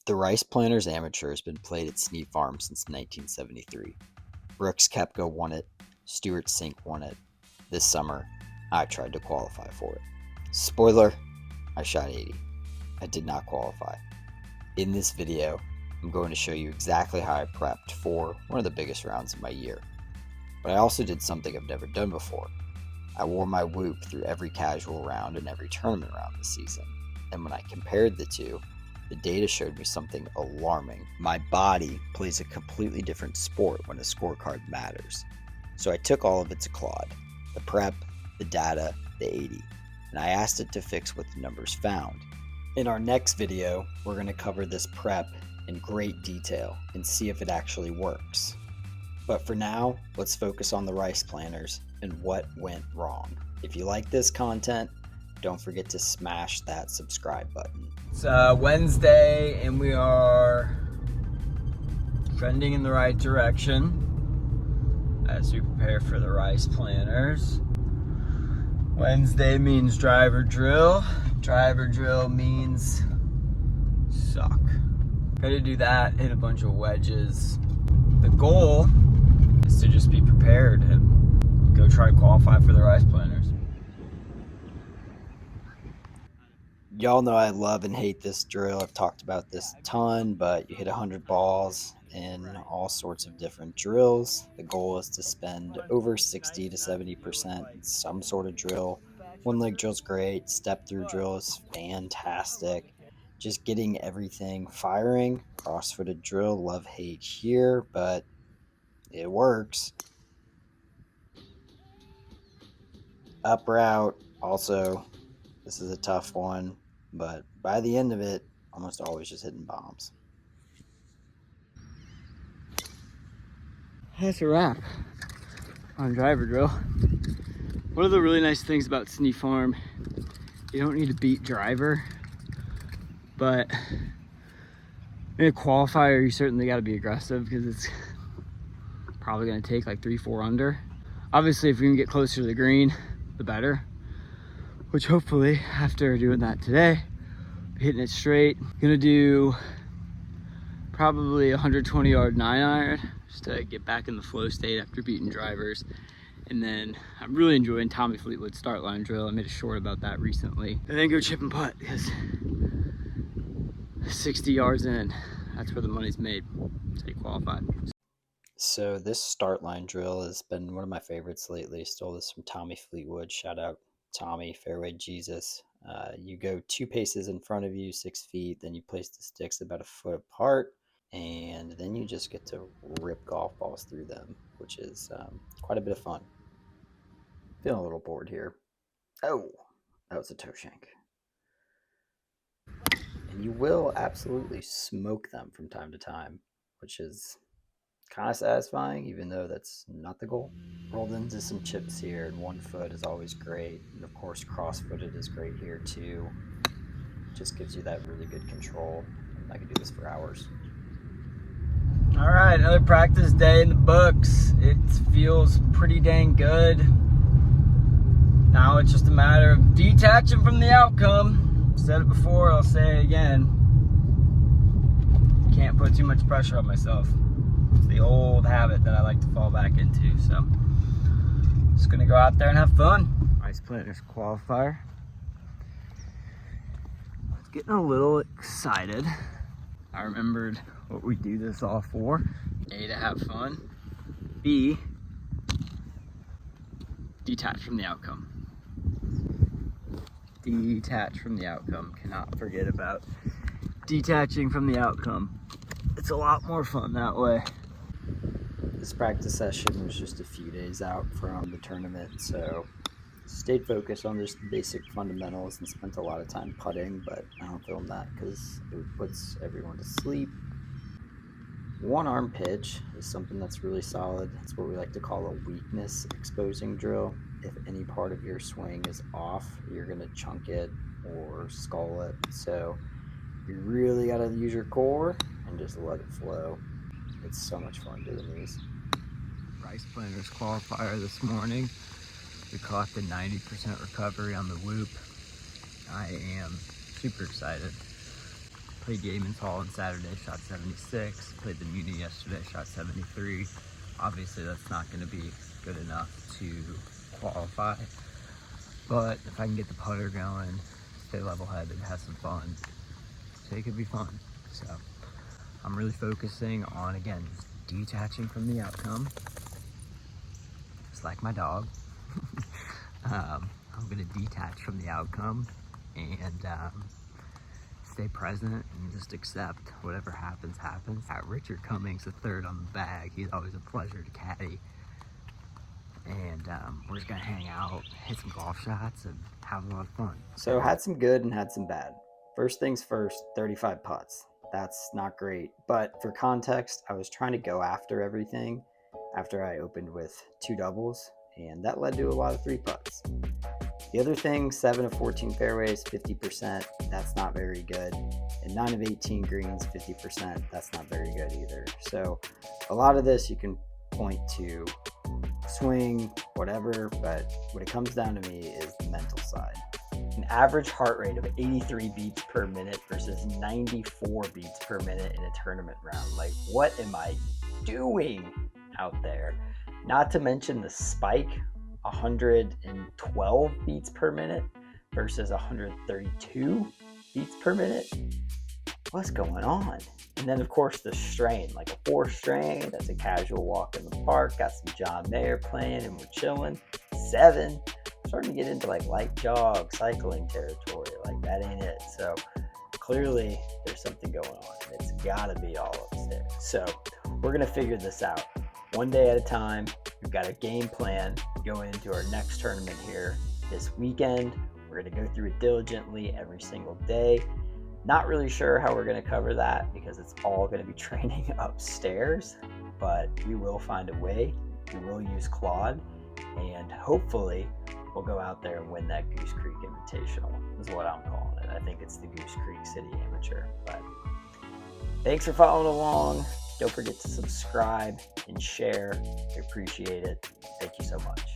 The Rice Planters Amateur has been played at Snee Farm since 1973. Brooks Koepka won it, Stewart Cink won it. This summer, I tried to qualify for it. Spoiler, I shot 80. I did not qualify. In this video, I'm going to show you exactly how I prepped for one of the biggest rounds of my year. But I also did something I've never done before. I wore my whoop through every casual round and every tournament round this season. And when I compared the two, the data showed me something alarming. My body plays a completely different sport when a scorecard matters. So I took all of it to Claude, the prep, the data, the 80, and I asked it to fix what the numbers found. In our next video, we're going to cover this prep in great detail and see if it actually works. But for now, let's focus on the Rice Planters and what went wrong. If you like this content, don't forget to smash that subscribe button. It's Wednesday and we are trending in the right direction as we prepare for the Rice Planters. Wednesday means driver drill. Driver drill means suck. Gotta do that, hit a bunch of wedges. The goal is to just be prepared and go try to qualify for the Rice Planters. Y'all know I love and hate this drill. I've talked about this a ton, but you hit 100 balls in all sorts of different drills. The goal is to spend over 60 to 70% in some sort of drill. One leg drill's great, step through drill is fantastic. Just getting everything firing. Cross-footed drill, love hate here, but it works. Up route, also, this is a tough one, but by the end of it, almost always just hitting bombs. That's a wrap on driver drill. One of the really nice things about Snee Farm, you don't need to beat driver, but in a qualifier, you certainly got to be aggressive because it's probably going to take like 3-4 under. Obviously, if we can get closer to the green, the better. Which hopefully, after doing that today, hitting it straight, gonna do probably 120 yard 9-iron just to get back in the flow state after beating drivers. And then I'm really enjoying Tommy Fleetwood's start line drill. I made a short about that recently. And then go chip and putt because 60 yards in, that's where the money's made. Stay qualified. So this start line drill has been one of my favorites lately. Stole this from Tommy Fleetwood. Shout out Tommy, Fairway Jesus. You go 2 paces in front of you, 6 feet, then you place the sticks about a foot apart, and then you just get to rip golf balls through them, which is quite a bit of fun. Feeling a little bored here. Oh, that was a toe shank. And you will absolutely smoke them from time to time, which is kind of satisfying, even though that's not the goal. Rolled into some chips here, and 1 foot is always great. And of course, cross-footed is great here too. Just gives you that really good control. I could do this for hours. All right, another practice day in the books. It feels pretty dang good. Now it's just a matter of detaching from the outcome. Said it before, I'll say it again. Can't put too much pressure on myself. It's the old habit that I like to fall back into. So, just gonna go out there and have fun. Rice Planters qualifier. I was getting a little excited. I remembered what we do this all for. A, to have fun. B, detach from the outcome. Detach from the outcome. Cannot forget about detaching from the outcome. It's a lot more fun that way. This practice session was just a few days out from the tournament, so stayed focused on just basic fundamentals and spent a lot of time putting, but I don't film that because it puts everyone to sleep. 1 arm pitch is something that's really solid. It's what we like to call a weakness exposing drill. If any part of your swing is off, you're going to chunk it or skull it. So you really got to use your core and just let it flow. It's so much fun doing these. Rice Planters qualifier this morning. We caught the 90% recovery on the whoop. I am super excited. Played Yeamans Hall on Saturday, shot 76. Played the Muni yesterday, shot 73. Obviously, that's not going to be good enough to qualify. But if I can get the putter going, stay level-headed, have some fun, so it could be fun. So I'm really focusing on, again, just detaching from the outcome. Just like my dog. I'm going to detach from the outcome and stay present and just accept whatever happens, happens. Richard Cummings, the third on the bag. He's always a pleasure to caddy. And we're just gonna hang out, hit some golf shots, and have a lot of fun. So had some good and had some bad. First things first, 35 putts. That's not great. But for context, I was trying to go after everything after I opened with 2 doubles, and that led to a lot of 3 putts. The other thing, 7 of 14 fairways, 50%, that's not very good. And 9 of 18 greens, 50%, that's not very good either. So a lot of this you can point to swing, whatever, but what it comes down to me is the mental side. An average heart rate of 83 beats per minute versus 94 beats per minute in a tournament round. Like, what am I doing out there? Not to mention the spike, 112 beats per minute versus 132 beats per minute. What's going on? And then, of course, the strain, like a 4 strain, that's a casual walk in the park. Got some John Mayer playing and we're chilling. 7, starting to get into like light jog, cycling territory. Like, that ain't it. So clearly there's something going on. And it's got to be all upstairs. So we're going to figure this out one day at a time. We've got a game plan going into our next tournament here this weekend. We're going to go through it diligently every single day. Not really sure how we're going to cover that because it's all going to be training upstairs, but we will find a way. We will use Claude, and hopefully we'll go out there and win that Goose Creek Invitational, is what I'm calling it. I think it's the Goose Creek City Amateur. But thanks for following along. Don't forget to subscribe and share. We appreciate it. Thank you so much.